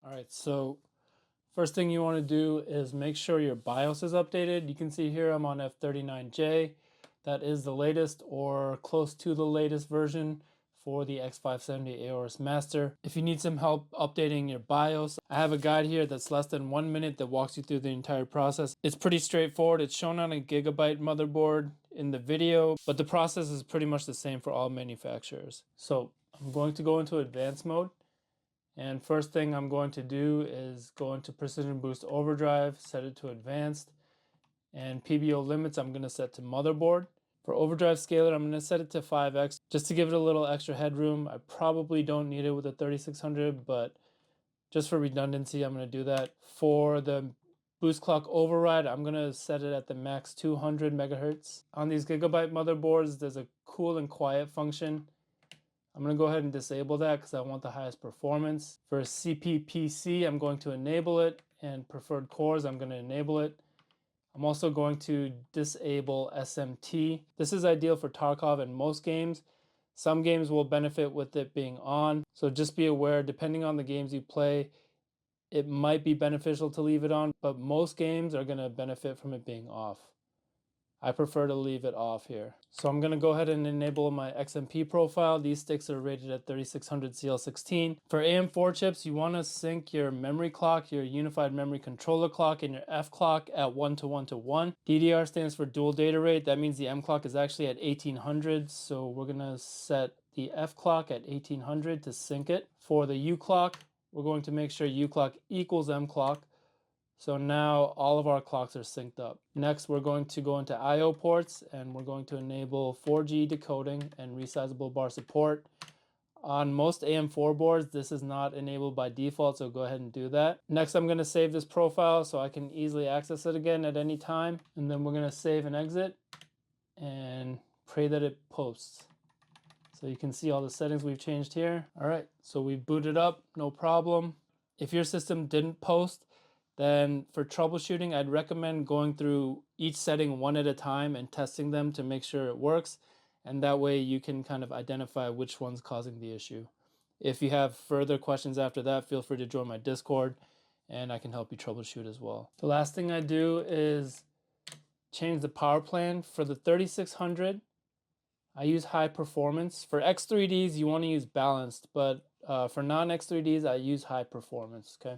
All right, so first thing you want to do is make sure your BIOS is updated. You can see here I'm on F39J. That is the latest or close to the latest version for the X570 AORS Master. If you need some help updating your BIOS, I have a guide here that's less than 1 minute that walks you through the entire process. It's pretty straightforward. It's shown on a Gigabyte motherboard in the video, but the process is pretty much the same for all manufacturers. So I'm going to go into advanced mode. And first thing I'm going to do is go into Precision Boost Overdrive, set it to advanced, and PBO limits I'm going to set to motherboard. For overdrive scaler, I'm going to set it to 5x just to give it a little extra headroom. I probably don't need it with a 3600, but just for redundancy, I'm going to do that. For the boost clock override, I'm going to set it at the max 200 megahertz. On these Gigabyte motherboards, there's a cool and quiet function. I'm going to go ahead and disable that because I want the highest performance. For CPPC, I'm going to enable it, and preferred cores, I'm going to enable it. I'm also going to disable SMT. This is ideal for Tarkov and most games. Some games will benefit with it being on, so just be aware, depending on the games you play, it might be beneficial to leave it on, but most games are going to benefit from it being off. I prefer to leave it off here. So I'm going to go ahead and enable my XMP profile. These sticks are rated at 3600 CL16. For AM4 chips, you want to sync your memory clock, your unified memory controller clock, and your F clock at 1 to 1 to 1. DDR stands for dual data rate. That means the M clock is actually at 1800. So we're going to set the F clock at 1800 to sync it. For the U clock, we're going to make sure U clock equals M clock. So now all of our clocks are synced up. Next, we're going to go into I/O ports and we're going to enable 4G decoding and resizable bar support. On most AM4 boards, this is not enabled by default, so go ahead and do that. Next, I'm going to save this profile so I can easily access it again at any time. And then we're going to save and exit and pray that it posts. So you can see all the settings we've changed here. All right, so we've booted up, no problem. If your system didn't post, then for troubleshooting, I'd recommend going through each setting one at a time and testing them to make sure it works. And that way you can kind of identify which one's causing the issue. If you have further questions after that, feel free to join my Discord and I can help you troubleshoot as well. The last thing I do is change the power plan. For the 3600, I use high performance. For X3Ds, you want to use balanced, but for non-X3Ds, I use high performance, okay?